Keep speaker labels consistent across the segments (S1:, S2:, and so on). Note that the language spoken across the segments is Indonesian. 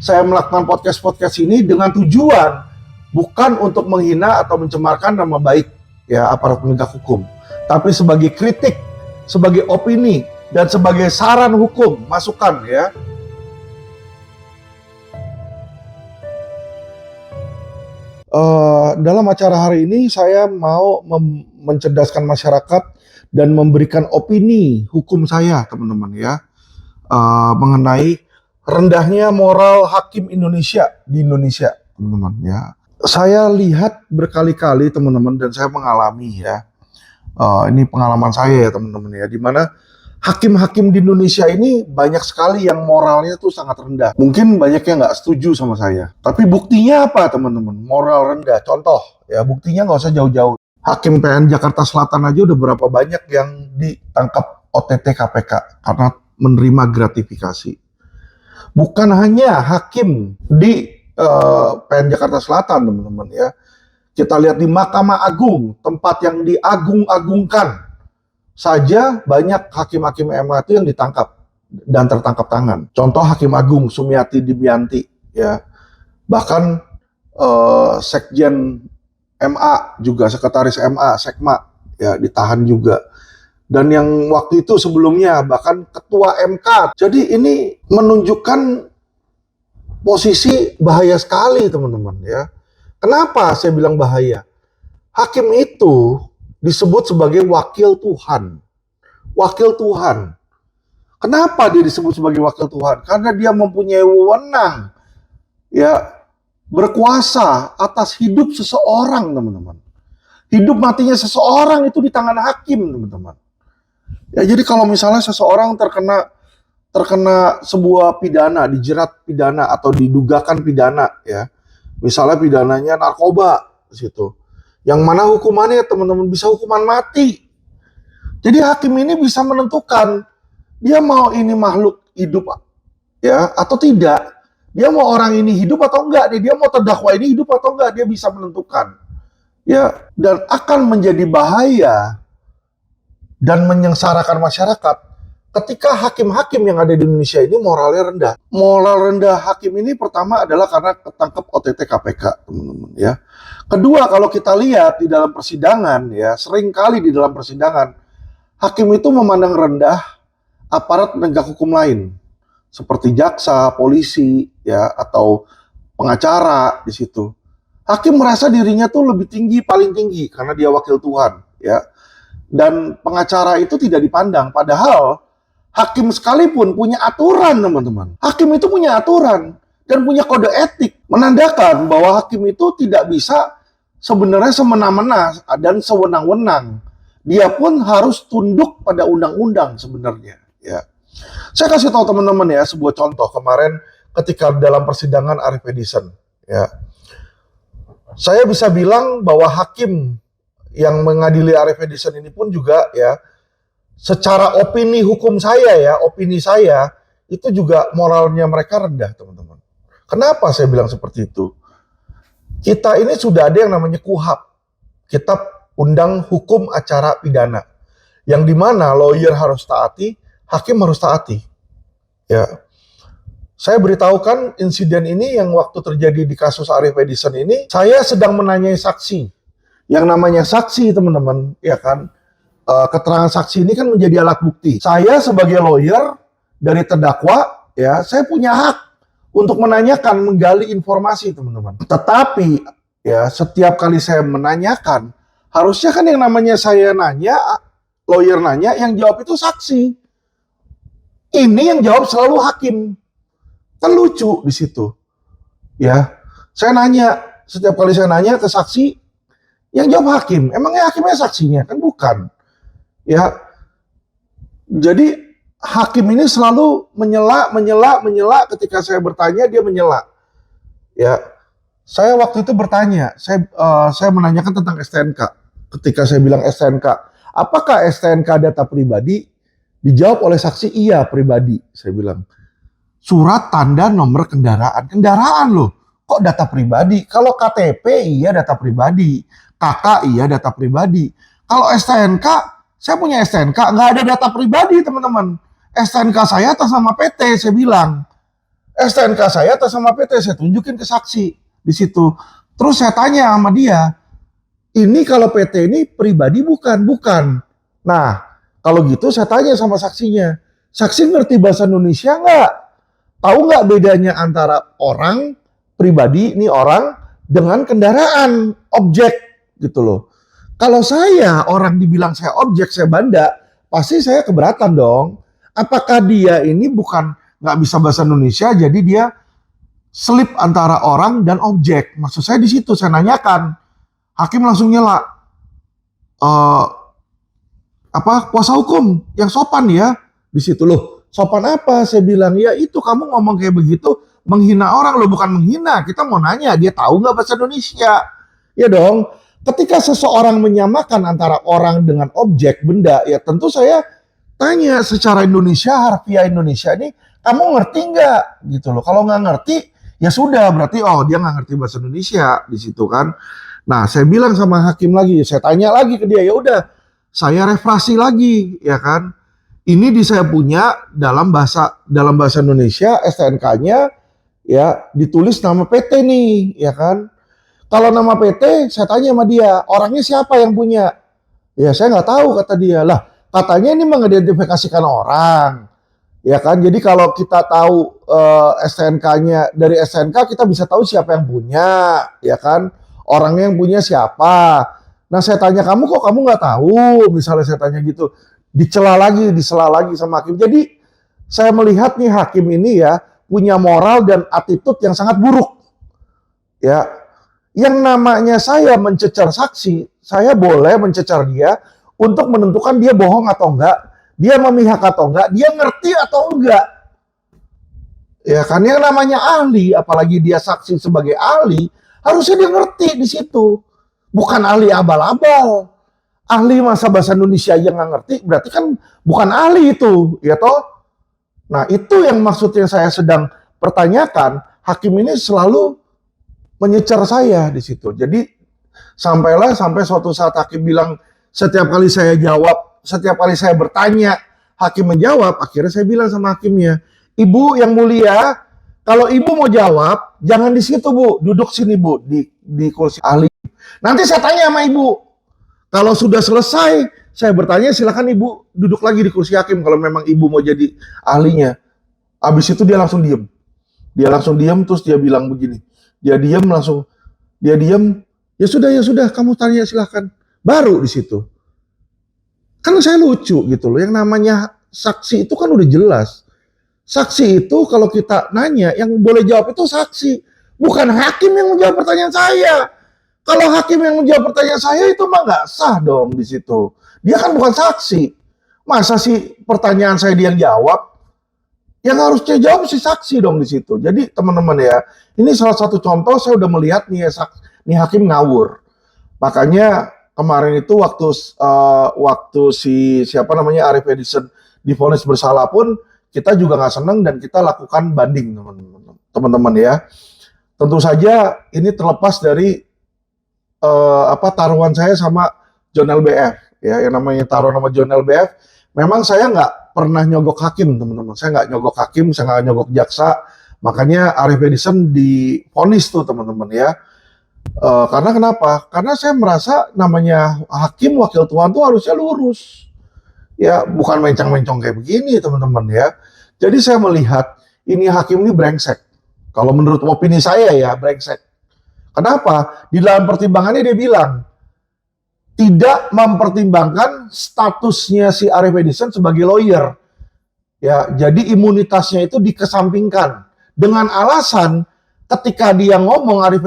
S1: saya melakukan podcast ini dengan tujuan bukan untuk menghina atau mencemarkan nama baik ya aparat penegak hukum, tapi sebagai kritik, sebagai opini, dan sebagai saran hukum, masukan ya. Dalam acara hari ini saya mau mencerdaskan masyarakat dan memberikan opini hukum saya, teman-teman ya, mengenai rendahnya moral hakim Indonesia di Indonesia, teman-teman ya. Saya lihat berkali-kali, teman-teman, dan saya mengalami ya. Ini pengalaman saya ya, teman-teman ya, di mana hakim-hakim di Indonesia ini banyak sekali yang moralnya tuh sangat rendah. Mungkin banyak yang nggak setuju sama saya. Tapi buktinya apa, teman-teman? Moral rendah. Contoh ya, buktinya nggak usah jauh-jauh. Hakim PN Jakarta Selatan aja udah berapa banyak yang ditangkap OTT KPK karena menerima gratifikasi. Bukan hanya hakim di PN Jakarta Selatan, teman-teman ya. Kita lihat di Mahkamah Agung, tempat yang diagung-agungkan saja banyak hakim-hakim MA itu yang ditangkap dan tertangkap tangan. Contoh Hakim Agung Sumiati Dimyanti ya. Bahkan Sekjen MA juga, sekretaris MA, Sekma ya ditahan juga. Dan yang waktu itu sebelumnya bahkan ketua MK. Jadi ini menunjukkan posisi bahaya sekali, teman-teman ya. Kenapa saya bilang bahaya? Hakim itu disebut sebagai wakil Tuhan. Wakil Tuhan. Kenapa dia disebut sebagai wakil Tuhan? Karena dia mempunyai wewenang ya, berkuasa atas hidup seseorang, teman-teman. Hidup matinya seseorang itu di tangan hakim, teman-teman. Ya, jadi kalau misalnya seseorang terkena sebuah pidana, dijerat pidana atau didugakan pidana ya. Misalnya pidananya narkoba di situ. Yang mana hukumannya, teman-teman, bisa hukuman mati. Jadi hakim ini bisa menentukan dia mau ini makhluk hidup ya atau tidak. Dia mau orang ini hidup atau enggak, dia mau terdakwa ini hidup atau enggak, dia bisa menentukan. Ya, dan akan menjadi bahaya dan menyengsarakan masyarakat ketika hakim-hakim yang ada di Indonesia ini moralnya rendah. Moral rendah hakim ini pertama adalah karena ketangkep OTT KPK, teman-teman ya. Kedua, kalau kita lihat di dalam persidangan ya, sering kali di dalam persidangan hakim itu memandang rendah aparat penegak hukum lain seperti jaksa, polisi ya, atau pengacara di situ. Hakim merasa dirinya tuh lebih tinggi, paling tinggi karena dia wakil Tuhan ya. Dan pengacara itu tidak dipandang, padahal hakim sekalipun punya aturan, teman-teman. Hakim itu punya aturan dan punya kode etik, menandakan bahwa hakim itu tidak bisa sebenarnya semena-mena dan sewenang-wenang. Dia pun harus tunduk pada undang-undang sebenarnya. Ya. Saya kasih tahu teman-teman ya sebuah contoh kemarin ketika dalam persidangan Arief Edison. Ya. Saya bisa bilang bahwa hakim yang mengadili Arief Edison ini pun juga ya, secara opini hukum saya ya, opini saya itu juga moralnya mereka rendah, teman-teman. Kenapa saya bilang seperti itu? Kita ini sudah ada yang namanya KUHAP, Kitab Undang Hukum Acara Pidana, yang dimana lawyer harus taati, hakim harus taati. Ya, saya beritahukan insiden ini yang waktu terjadi di kasus Arief Edison ini, saya sedang menanyai saksi. Yang namanya saksi, teman-teman, ya kan? Keterangan saksi ini kan menjadi alat bukti. Saya sebagai lawyer dari terdakwa, ya, saya punya hak untuk menanyakan, menggali informasi, teman-teman. Tetapi, ya, setiap kali saya menanyakan, harusnya kan yang namanya saya nanya, lawyer nanya, yang jawab itu saksi. Ini yang jawab selalu hakim. Kan lucu di situ. Ya, saya nanya, setiap kali saya nanya ke saksi, yang jawab hakim. Emangnya hakimnya saksinya? Kan bukan. Ya, jadi hakim ini selalu menyela ketika saya bertanya, dia menyela. Ya, saya waktu itu bertanya, saya menanyakan tentang STNK. Ketika saya bilang STNK, apakah STNK data pribadi? Dijawab oleh saksi, iya pribadi. Saya bilang, surat tanda nomor kendaraan. Kendaraan loh, kok data pribadi? Kalau KTP iya data pribadi, KK iya data pribadi. Kalau STNK, saya punya STNK, nggak ada data pribadi, teman-teman. STNK saya atas nama PT, saya bilang. STNK saya atas nama PT, saya tunjukin ke saksi di situ. Terus saya tanya sama dia, ini kalau PT ini pribadi bukan? Bukan. Nah, kalau gitu saya tanya sama saksinya, saksi ngerti bahasa Indonesia nggak? Tahu nggak bedanya antara orang pribadi, ini orang, dengan kendaraan, objek, gitu loh. Kalau saya, orang dibilang saya objek, saya banda, pasti saya keberatan dong. Apakah dia ini bukan nggak bisa bahasa Indonesia, jadi dia selip antara orang dan objek? Maksud saya di situ, saya nanyakan. Hakim langsung nyela. Eh, kuasa hukum yang sopan ya di situ loh. Sopan apa? Saya bilang ya itu kamu ngomong kayak begitu menghina orang loh, bukan menghina. Kita mau nanya dia tahu nggak bahasa Indonesia? Ya dong. Ketika seseorang menyamakan antara orang dengan objek benda, ya tentu saya tanya secara Indonesia, harfiah Indonesia ini kamu ngerti nggak gitu loh. Kalau nggak ngerti ya sudah berarti oh dia nggak ngerti bahasa Indonesia di situ kan. Nah, saya bilang sama hakim lagi, saya tanya lagi ke dia, ya udah, saya refrasi lagi, ya kan? Ini saya punya dalam bahasa Indonesia, STNK-nya ya ditulis nama PT nih, ya kan? Kalau nama PT, saya tanya sama dia, orangnya siapa yang punya? Ya saya nggak tahu kata dia. Lah, katanya ini mengidentifikasikan orang, ya kan? Jadi kalau kita tahu STNK-nya dari STNK, kita bisa tahu siapa yang punya, ya kan? Orangnya yang punya siapa. Nah saya tanya kamu kok kamu nggak tahu, misalnya saya tanya gitu, disela lagi sama hakim. Jadi saya melihat nih hakim ini ya punya moral dan attitude yang sangat buruk. Ya, yang namanya saya mencecar saksi, saya boleh mencecar dia untuk menentukan dia bohong atau enggak, dia memihak atau enggak, dia ngerti atau enggak. Ya kan yang namanya ahli, apalagi dia saksi sebagai ahli, harusnya dia ngerti di situ. Bukan ahli abal-abal. Ahli masa bahasa Indonesia yang nggak ngerti, berarti kan bukan ahli itu, ya toh? Nah, itu yang maksudnya saya sedang pertanyakan. Hakim ini selalu menyecar saya di situ. Jadi, sampai suatu saat hakim bilang, setiap kali saya jawab, setiap kali saya bertanya, hakim menjawab, akhirnya saya bilang sama hakimnya, Ibu yang mulia, kalau ibu mau jawab, jangan di situ bu, duduk sini bu, di kursi ahli. Nanti saya tanya sama ibu. Kalau sudah selesai, saya bertanya silakan ibu duduk lagi di kursi hakim kalau memang ibu mau jadi ahlinya. Habis itu dia langsung diem. Dia langsung diem terus dia bilang begini. Dia diem langsung, dia diem. Ya sudah, kamu tanya silakan. Baru di situ. Kan saya lucu gitu loh. Yang namanya saksi itu kan udah jelas. Saksi itu kalau kita nanya, yang boleh jawab itu saksi. Bukan hakim yang menjawab pertanyaan saya. Kalau hakim yang menjawab pertanyaan saya itu mah nggak sah dong di situ. Dia kan bukan saksi. Masa sih pertanyaan saya dia yang jawab? Yang harusnya jawab si saksi dong di situ. Jadi teman-teman ya, ini salah satu contoh saya udah melihat nih, nih hakim ngawur. Makanya kemarin itu waktu si siapa namanya Arief Edison divonis bersalah pun kita juga nggak senang dan kita lakukan banding teman-teman ya. Tentu saja ini terlepas dari taruhan saya sama John LBF ya, yang namanya taruhan sama John LBF. Memang saya nggak pernah nyogok hakim teman-teman. Saya nggak nyogok hakim, saya nggak nyogok jaksa. Makanya Arief Edison divonis tuh teman-teman ya. Karena kenapa? Karena saya merasa namanya hakim wakil Tuhan tuh harusnya lurus. Ya, bukan mencong-mencong kayak begini, teman-teman ya. Jadi saya melihat ini hakim ini brengsek. Kalau menurut opini saya ya, brengsek. Kenapa? Di dalam pertimbangannya dia bilang tidak mempertimbangkan statusnya si Arief Edison sebagai lawyer. Ya, jadi imunitasnya itu dikesampingkan dengan alasan ketika dia ngomong, Arief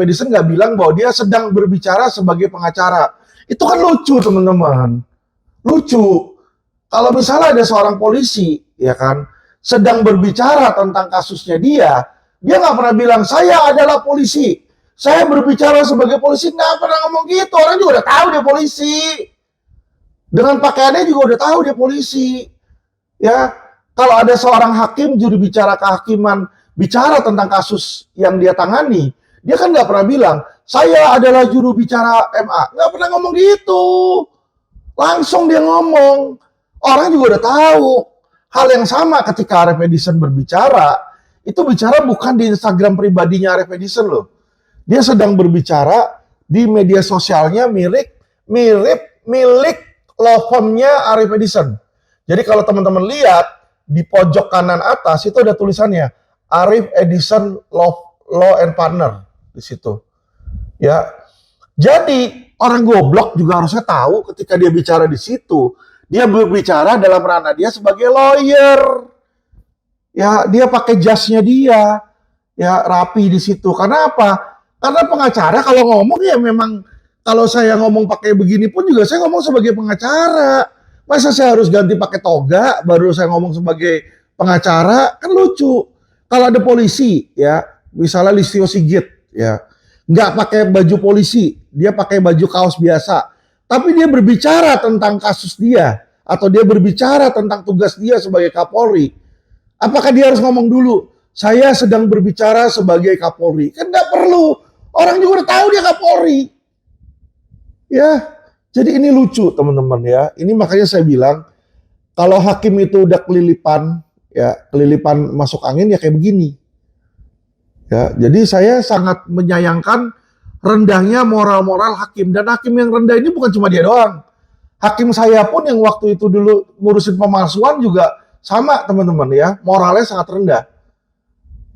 S1: Edison nggak bilang bahwa dia sedang berbicara sebagai pengacara. Itu kan lucu, teman-teman. Lucu. Kalau misalnya ada seorang polisi, ya kan, sedang berbicara tentang kasusnya dia nggak pernah bilang, saya adalah polisi, saya berbicara sebagai polisi, nggak pernah ngomong gitu. Orang juga udah tahu dia polisi. Dengan pakaiannya juga udah tahu dia polisi. Ya, kalau ada seorang hakim, juru bicara kehakiman, bicara tentang kasus yang dia tangani, dia kan nggak pernah bilang, saya adalah juru bicara MA. Nggak pernah ngomong gitu. Langsung dia ngomong. Orang juga udah tahu. Hal yang sama ketika Arif Edison berbicara, itu bicara bukan di Instagram pribadinya Arif Edison loh. Dia sedang berbicara di media sosialnya milik law firm-nya Arif Edison. Jadi kalau teman-teman lihat di pojok kanan atas itu ada tulisannya Arif Edison Law and Partner di situ. Ya. Jadi orang goblok juga harusnya tahu ketika dia bicara di situ, dia berbicara dalam ranah dia sebagai lawyer. Ya, dia pakai jasnya dia. Ya, rapi di situ. Karena apa? Karena pengacara kalau ngomong ya memang kalau saya ngomong pakai begini pun juga saya ngomong sebagai pengacara. Masa saya harus ganti pakai toga baru saya ngomong sebagai pengacara? Kan lucu. Kalau ada polisi ya, misalnya Listio Sigit ya, nggak pakai baju polisi, dia pakai baju kaos biasa. Tapi dia berbicara tentang kasus dia atau dia berbicara tentang tugas dia sebagai Kapolri. Apakah dia harus ngomong dulu, saya sedang berbicara sebagai Kapolri? Kan nggak perlu. Orang juga udah tahu dia Kapolri. Ya, jadi ini lucu teman-teman ya. Ini makanya saya bilang, kalau hakim itu udah kelilipan, ya kelilipan masuk angin ya kayak begini. Ya, jadi saya sangat menyayangkan rendahnya moral-moral hakim. Dan hakim yang rendah ini bukan cuma dia doang. Hakim saya pun yang waktu itu dulu ngurusin pemalsuan juga sama teman-teman ya, moralnya sangat rendah.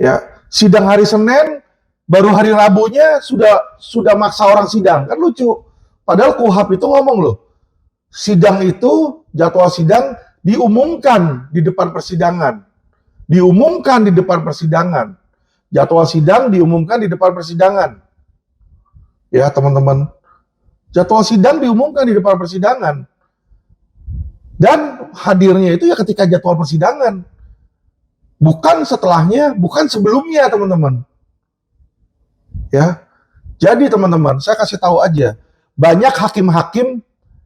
S1: Ya, sidang hari Senin, baru hari Rabunya sudah maksa orang sidang, kan lucu. Padahal KUHAP itu ngomong loh, sidang itu jadwal sidang diumumkan di depan persidangan, diumumkan di depan persidangan, jadwal sidang diumumkan di depan persidangan. Ya teman-teman, jadwal sidang diumumkan di depan persidangan. Dan hadirnya itu ya ketika jadwal persidangan. Bukan setelahnya, bukan sebelumnya teman-teman. Ya. Jadi teman-teman, saya kasih tahu aja. Banyak hakim-hakim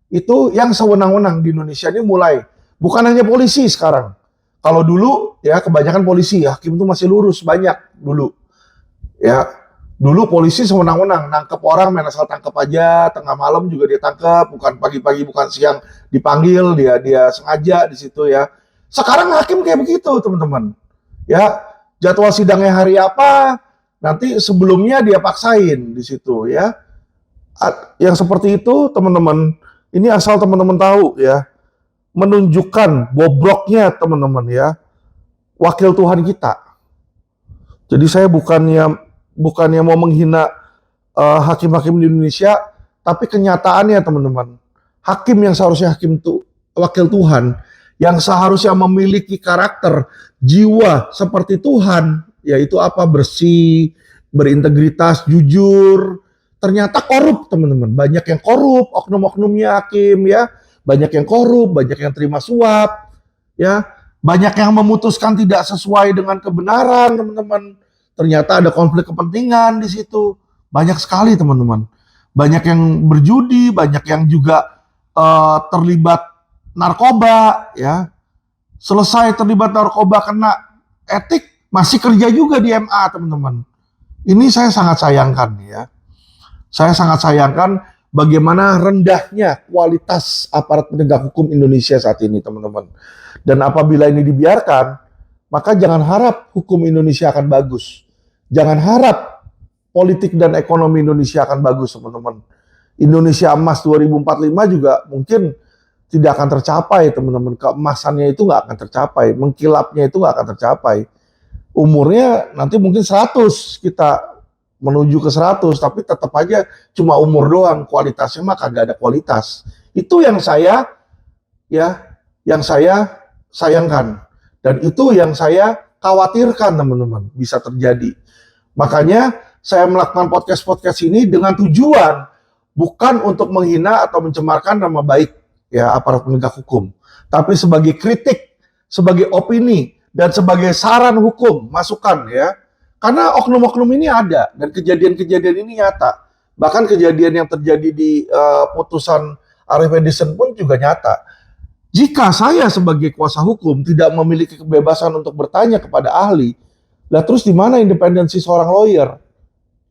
S1: itu yang sewenang-wenang di Indonesia ini mulai. Bukan hanya polisi sekarang. Kalau dulu ya kebanyakan polisi, hakim itu masih lurus banyak dulu. Ya. Dulu polisi sewenang-wenang, nangkep orang main asal tangkep aja, tengah malam juga dia tangkep, bukan pagi-pagi, bukan siang dipanggil, dia sengaja di situ ya. Sekarang hakim kayak begitu, teman-teman. Ya, jadwal sidangnya hari apa, nanti sebelumnya dia paksain di situ ya. Yang seperti itu, teman-teman, ini asal teman-teman tahu ya, menunjukkan bobroknya teman-teman ya, wakil Tuhan kita. Jadi saya bukannya mau menghina hakim-hakim di Indonesia, tapi kenyataannya teman-teman, hakim yang seharusnya hakim wakil Tuhan, yang seharusnya memiliki karakter, jiwa seperti Tuhan, yaitu apa? Bersih, berintegritas, jujur, ternyata korup teman-teman. Banyak yang korup, oknum-oknumnya hakim ya, banyak yang korup, banyak yang terima suap, ya, banyak yang memutuskan tidak sesuai dengan kebenaran teman-teman. Ternyata ada konflik kepentingan di situ. Banyak sekali teman-teman. Banyak yang berjudi, banyak yang juga terlibat narkoba ya. Selesai terlibat narkoba kena etik, masih kerja juga di MA teman-teman. Ini saya sangat sayangkan ya. Saya sangat sayangkan bagaimana rendahnya kualitas aparat penegak hukum Indonesia saat ini teman-teman. Dan apabila ini dibiarkan, maka jangan harap hukum Indonesia akan bagus. Jangan harap politik dan ekonomi Indonesia akan bagus, teman-teman. Indonesia emas 2045 juga mungkin tidak akan tercapai, teman-teman. Keemasannya itu nggak akan tercapai. Mengkilapnya itu nggak akan tercapai. Umurnya nanti mungkin 100, kita menuju ke 100, tapi tetap aja cuma umur doang. Kualitasnya mah kagak ada kualitas. Itu yang saya sayangkan. Dan itu yang saya khawatirkan teman-teman bisa terjadi. Makanya saya melakukan podcast ini dengan tujuan bukan untuk menghina atau mencemarkan nama baik ya aparat penegak hukum, tapi sebagai kritik, sebagai opini dan sebagai saran hukum, masukan ya. Karena oknum-oknum ini ada dan kejadian-kejadian ini nyata. Bahkan kejadian yang terjadi di putusan Arif Edison pun juga nyata. Jika saya sebagai kuasa hukum tidak memiliki kebebasan untuk bertanya kepada ahli, lah terus di mana independensi seorang lawyer?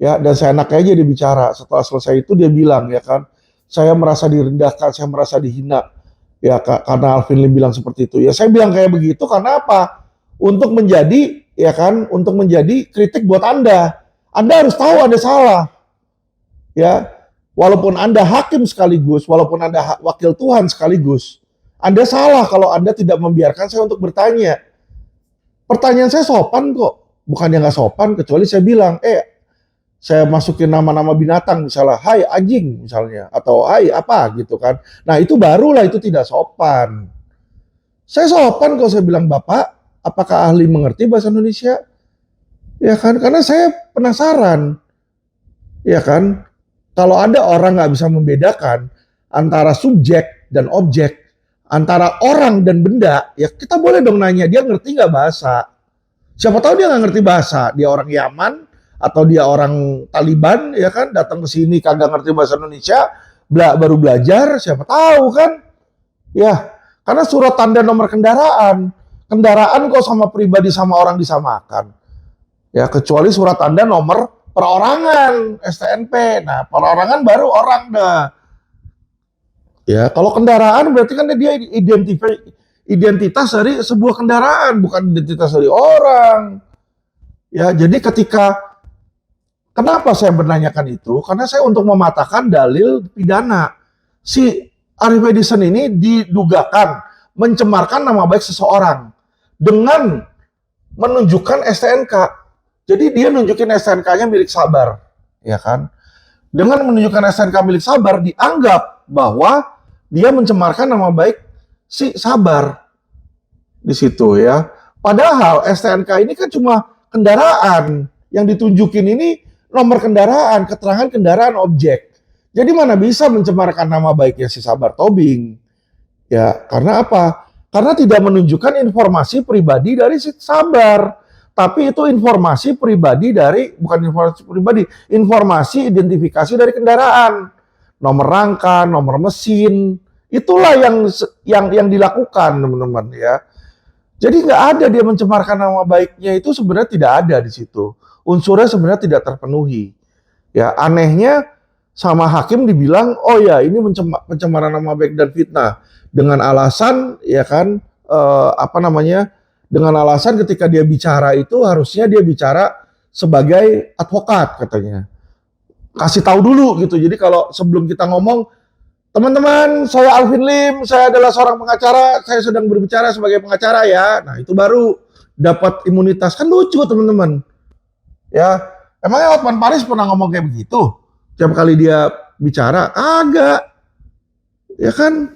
S1: Ya, dan saya enaknya aja dia bicara. Setelah selesai itu dia bilang ya kan, saya merasa direndahkan, saya merasa dihina. Ya, karena Alvin Lim bilang seperti itu. Ya, saya bilang kayak begitu karena apa? Untuk menjadi, ya kan, untuk menjadi kritik buat Anda. Anda harus tahu Anda salah. Ya, walaupun Anda hakim sekaligus, walaupun Anda wakil Tuhan sekaligus, Anda salah kalau Anda tidak membiarkan saya untuk bertanya. Pertanyaan saya sopan kok. Bukannya nggak sopan, kecuali saya bilang, saya masukin nama-nama binatang misalnya, hai anjing misalnya, atau hai apa gitu kan. Nah itu barulah itu tidak sopan. Saya sopan kalau saya bilang, Bapak, apakah ahli mengerti bahasa Indonesia? Ya kan, karena saya penasaran. Ya kan, kalau ada orang nggak bisa membedakan antara subjek dan objek, antara orang dan benda, ya kita boleh dong nanya, dia ngerti nggak bahasa? Siapa tahu dia nggak ngerti bahasa, dia orang Yaman, atau dia orang Taliban, ya kan, datang ke sini kagak ngerti bahasa Indonesia, baru belajar, siapa tahu kan? Ya, karena surat tanda nomor kendaraan kok sama pribadi sama orang disamakan. Ya, kecuali surat tanda nomor perorangan, STNP. Nah, perorangan baru orang dah. Ya, kalau kendaraan berarti kan dia identitas dari sebuah kendaraan, bukan identitas dari orang. Ya, jadi kenapa saya menanyakan itu? Karena saya untuk mematahkan dalil pidana. Si Arif Edison ini didugakan mencemarkan nama baik seseorang dengan menunjukkan STNK. Jadi dia nunjukin STNK-nya milik Sabar, ya kan? Dengan menunjukkan STNK milik Sabar, dianggap bahwa dia mencemarkan nama baik si Sabar di situ ya. Padahal STNK ini kan cuma kendaraan, yang ditunjukin ini nomor kendaraan, keterangan kendaraan objek. Jadi mana bisa mencemarkan nama baiknya si Sabar Tobing? Ya, karena apa? Karena tidak menunjukkan informasi pribadi dari si Sabar. Tapi itu informasi pribadi bukan informasi pribadi, informasi identifikasi dari kendaraan. Nomor rangka, nomor mesin, itulah yang dilakukan, teman-teman ya. Jadi nggak ada dia mencemarkan nama baiknya, itu sebenarnya tidak ada di situ. Unsurnya sebenarnya tidak terpenuhi. Ya, anehnya sama hakim dibilang, oh ya ini pencemaran nama baik dan fitnah dengan alasan ya kan dengan alasan ketika dia bicara itu harusnya dia bicara sebagai advokat katanya. Kasih tahu dulu gitu. Jadi kalau sebelum kita ngomong, teman-teman, saya Alvin Lim, saya adalah seorang pengacara, saya sedang berbicara sebagai pengacara ya. Nah, itu baru dapat imunitas. Kan lucu, teman-teman. Ya, emangnya Hotman Paris pernah ngomong kayak begitu? Tiap kali dia bicara, agak. Ya kan?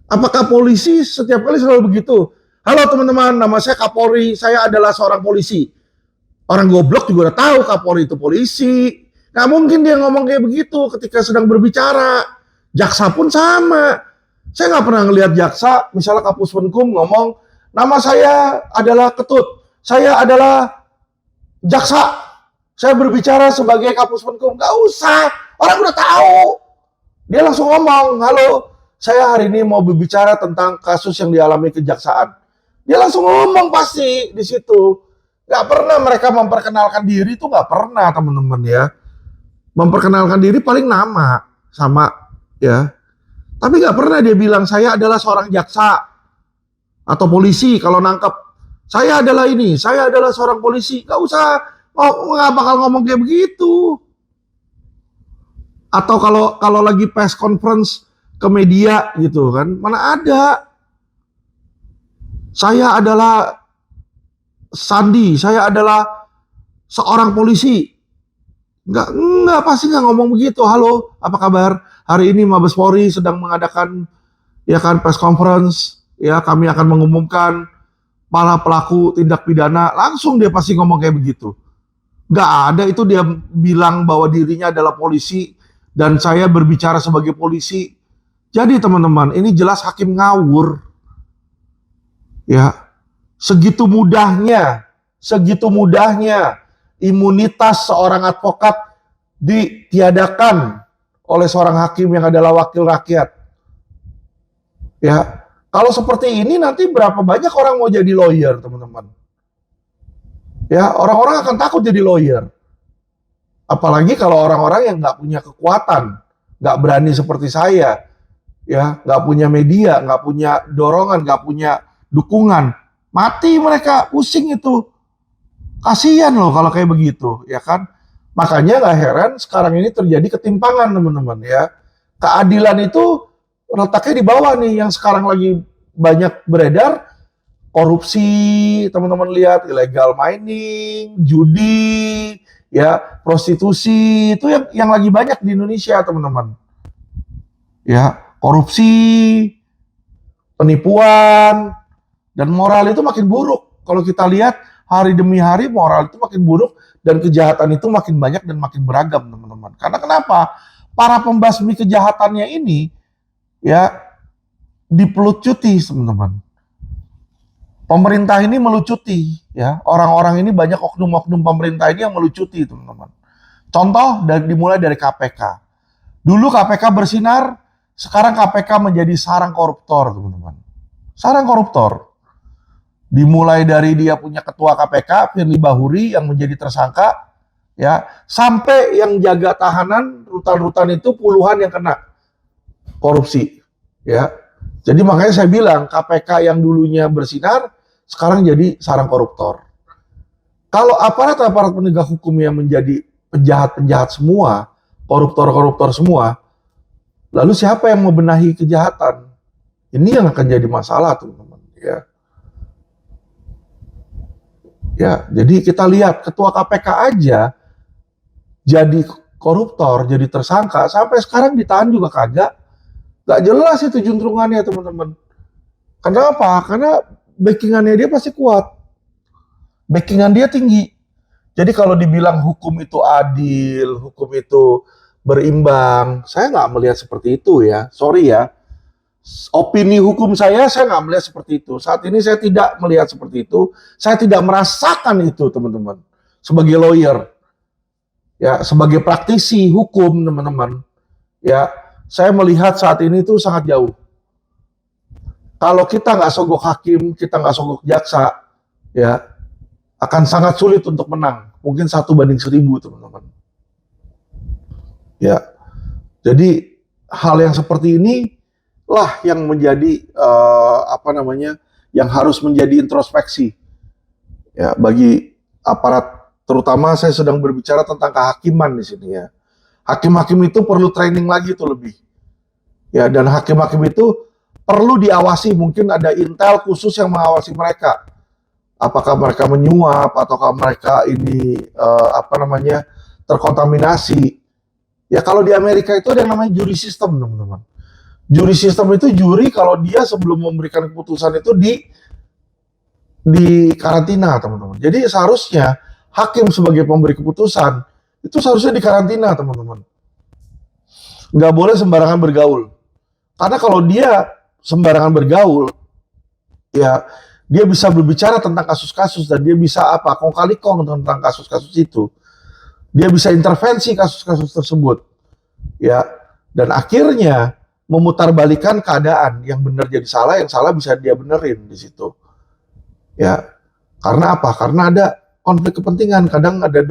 S1: Apakah polisi setiap kali selalu begitu? Halo teman-teman, nama saya Kapolri, saya adalah seorang polisi. Orang goblok juga udah tahu Kapolri itu polisi. Nggak mungkin dia ngomong kayak begitu ketika sedang berbicara. Jaksa pun sama. Saya nggak pernah ngelihat jaksa, misalnya Kapus Penkum ngomong, nama saya adalah Ketut, saya adalah jaksa, saya berbicara sebagai Kapus Penkum. Nggak usah, orang udah tahu. Dia langsung ngomong, halo, saya hari ini mau berbicara tentang kasus yang dialami kejaksaan. Dia langsung ngomong pasti di situ. Nggak pernah mereka memperkenalkan diri, itu nggak pernah, teman-teman ya. Memperkenalkan diri paling nama sama ya. Tapi nggak pernah dia bilang saya adalah seorang jaksa atau polisi kalau nangkep. Saya adalah ini, saya adalah seorang polisi. Nggak usah, nggak bakal ngomong kayak begitu. Atau kalau lagi press conference ke media gitu kan, mana ada. Saya adalah Sandi, saya adalah seorang polisi. Enggak, pasti nggak ngomong begitu. Halo, apa kabar? Hari ini Mabes Polri sedang mengadakan ya kan press conference. Ya, kami akan mengumumkan para pelaku tindak pidana. Langsung dia pasti ngomong kayak begitu. Nggak ada itu dia bilang bahwa dirinya adalah polisi dan saya berbicara sebagai polisi. Jadi teman-teman, ini jelas hakim ngawur. Ya, segitu mudahnya imunitas seorang advokat ditiadakan oleh seorang hakim yang adalah wakil rakyat. Ya, kalau seperti ini nanti berapa banyak orang mau jadi lawyer, teman-teman. Ya, orang-orang akan takut jadi lawyer. Apalagi kalau orang-orang yang nggak punya kekuatan, nggak berani seperti saya. ya, nggak punya media, nggak punya dorongan, nggak punya dukungan, mati mereka, pusing itu. Kasihan loh kalau kayak begitu, ya kan? Makanya nggak heran sekarang ini terjadi ketimpangan, teman-teman, ya. Keadilan itu letaknya di bawah nih, yang sekarang lagi banyak beredar, korupsi, teman-teman lihat, illegal mining, judi, ya, prostitusi, itu yang lagi banyak di Indonesia, teman-teman. Ya, korupsi, penipuan, dan moral itu makin buruk. Kalau kita lihat hari demi hari moral itu makin buruk dan kejahatan itu makin banyak dan makin beragam, teman-teman. Karena kenapa? Para pembasmi kejahatannya ini ya dipelucuti, teman-teman. Pemerintah ini melucuti, ya. Orang-orang ini banyak oknum-oknum pemerintah ini yang melucuti, teman-teman. Contoh dimulai dari KPK. Dulu KPK bersinar, sekarang KPK menjadi sarang koruptor, teman-teman. Sarang koruptor. Dimulai dari dia punya ketua KPK, Firly Bahuri, yang menjadi tersangka, ya, sampai yang jaga tahanan rutan-rutan itu puluhan yang kena korupsi, ya. Jadi makanya saya bilang KPK yang dulunya bersinar sekarang jadi sarang koruptor. Kalau aparat-aparat penegak hukum yang menjadi penjahat-penjahat semua, koruptor-koruptor semua, lalu siapa yang membenahi kejahatan? Ini yang akan jadi masalah, teman-teman, ya. Ya, jadi kita lihat ketua KPK aja jadi koruptor, jadi tersangka, sampai sekarang ditahan juga kagak. Gak jelas itu juntrungannya, teman-teman. Kenapa? Karena backingannya dia pasti kuat. Backingan dia tinggi. Jadi kalau dibilang hukum itu adil, hukum itu berimbang, saya nggak melihat seperti itu, ya. Sorry ya. Opini hukum saya nggak melihat seperti itu. Saat ini saya tidak melihat seperti itu. Saya tidak merasakan itu, teman-teman. Sebagai lawyer, ya, sebagai praktisi hukum, teman-teman, ya, saya melihat saat ini itu sangat jauh. Kalau kita nggak sogok hakim, kita nggak sogok jaksa, ya, akan sangat sulit untuk menang. Mungkin 1 banding 1000, teman-teman. Ya, jadi hal yang seperti ini lah yang menjadi yang harus menjadi introspeksi, ya, bagi aparat. Terutama saya sedang berbicara tentang kehakiman di sini, ya. Hakim-hakim itu perlu training lagi tuh lebih, ya, dan hakim-hakim itu perlu diawasi. Mungkin ada intel khusus yang mengawasi mereka. Apakah mereka menyuap ataukah mereka ini terkontaminasi. Ya, kalau di Amerika itu ada yang namanya jury system, teman-teman. Jury system itu juri kalau dia sebelum memberikan keputusan itu di karantina, teman-teman. Jadi seharusnya hakim sebagai pemberi keputusan itu seharusnya di karantina, teman-teman. Nggak boleh sembarangan bergaul. Karena kalau dia sembarangan bergaul, ya, dia bisa berbicara tentang kasus-kasus dan dia bisa kong kali kong tentang kasus-kasus itu. Dia bisa intervensi kasus-kasus tersebut, ya, dan akhirnya memutarbalikan keadaan, yang benar jadi salah, yang salah bisa dia benerin di situ. Ya, karena apa? Karena ada konflik kepentingan, kadang ada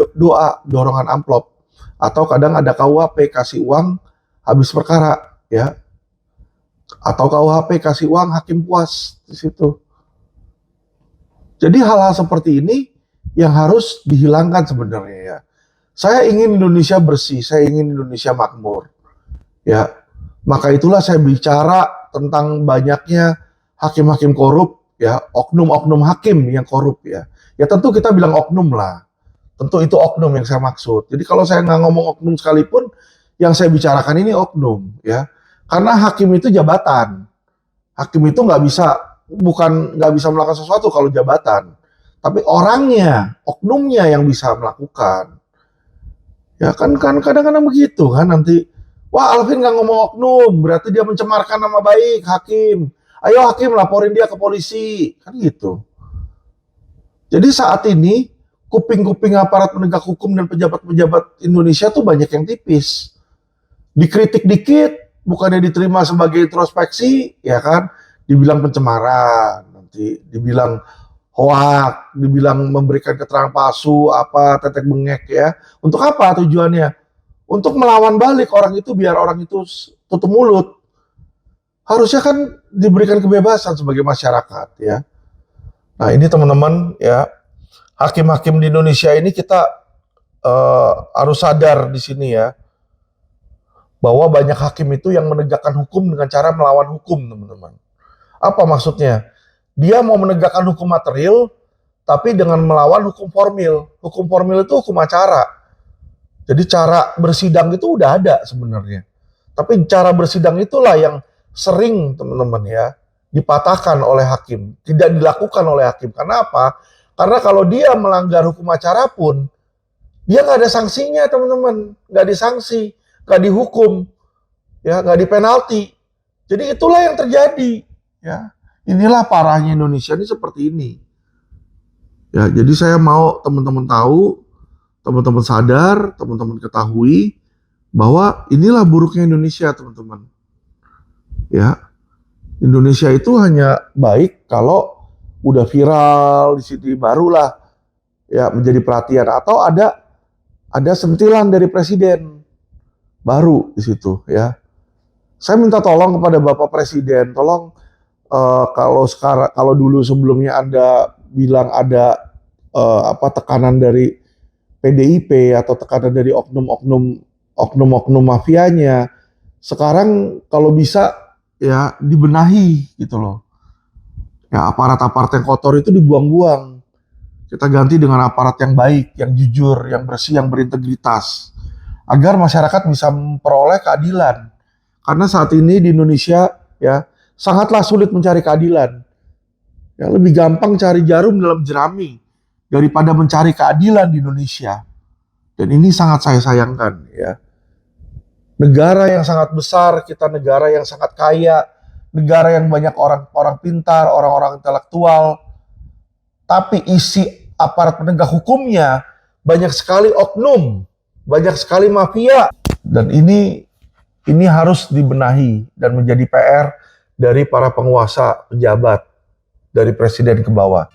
S1: dorongan amplop, atau kadang ada KUHP kasih uang habis perkara, ya, atau KUHP kasih uang hakim puas di situ. Jadi hal-hal seperti ini yang harus dihilangkan sebenarnya, ya. Saya ingin Indonesia bersih, saya ingin Indonesia makmur, ya. Maka itulah saya bicara tentang banyaknya hakim-hakim korup, ya, oknum-oknum hakim yang korup, ya. Ya tentu kita bilang oknum lah. Tentu itu oknum yang saya maksud. Jadi kalau saya nggak ngomong oknum sekalipun, yang saya bicarakan ini oknum, ya. Karena hakim itu jabatan. Hakim itu nggak bisa melakukan sesuatu kalau jabatan. Tapi orangnya, oknumnya yang bisa melakukan. Ya kan kadang-kadang begitu kan nanti. Wah, Alvin nggak ngomong oknum, berarti dia mencemarkan nama baik hakim. Ayo hakim laporin dia ke polisi, kan gitu. Jadi saat ini kuping-kuping aparat penegak hukum dan pejabat-pejabat Indonesia tuh banyak yang tipis. Dikritik dikit, bukannya diterima sebagai introspeksi, ya kan? Dibilang pencemaran, nanti dibilang hoak, dibilang memberikan keterangan palsu, tetek bengek, ya. Untuk apa tujuannya? Untuk melawan balik orang itu, biar orang itu tutup mulut. Harusnya kan diberikan kebebasan sebagai masyarakat ya. Nah ini teman-teman ya, hakim-hakim di Indonesia ini kita harus sadar di sini ya, bahwa banyak hakim itu yang menegakkan hukum dengan cara melawan hukum, teman-teman. Apa maksudnya? Dia mau menegakkan hukum material, tapi dengan melawan hukum formil. Hukum formil itu hukum acara. Jadi cara bersidang itu udah ada sebenarnya. Tapi cara bersidang itulah yang sering, teman-teman ya, dipatahkan oleh hakim. Tidak dilakukan oleh hakim. Karena apa? Karena kalau dia melanggar hukum acara pun, dia nggak ada sanksinya, teman-teman. Nggak disanksi, nggak dihukum, ya, nggak dipenalti. Jadi itulah yang terjadi. Ya, inilah parahnya Indonesia ini seperti ini. Ya, jadi saya mau teman-teman tahu, teman-teman sadar, teman-teman ketahui bahwa inilah buruknya Indonesia, teman-teman. Ya, Indonesia itu hanya baik kalau udah viral di sini barulah ya menjadi perhatian, atau ada sentilan dari presiden baru di situ ya. Saya minta tolong kepada Bapak Presiden, tolong kalau dulu sebelumnya Anda bilang ada tekanan dari PDIP atau tekanan dari oknum mafianya, sekarang kalau bisa ya dibenahi gitu loh. Ya aparat-aparat yang kotor itu dibuang-buang. Kita ganti dengan aparat yang baik, yang jujur, yang bersih, yang berintegritas, agar masyarakat bisa memperoleh keadilan. Karena saat ini di Indonesia ya sangatlah sulit mencari keadilan. Ya, lebih gampang cari jarum dalam jerami daripada mencari keadilan di Indonesia. Dan ini sangat saya sayangkan ya. Negara yang sangat besar, kita negara yang sangat kaya, negara yang banyak orang pintar, orang-orang intelektual, tapi isi aparat penegak hukumnya banyak sekali oknum, banyak sekali mafia. Dan ini harus dibenahi dan menjadi PR dari para penguasa, pejabat, dari presiden ke bawah.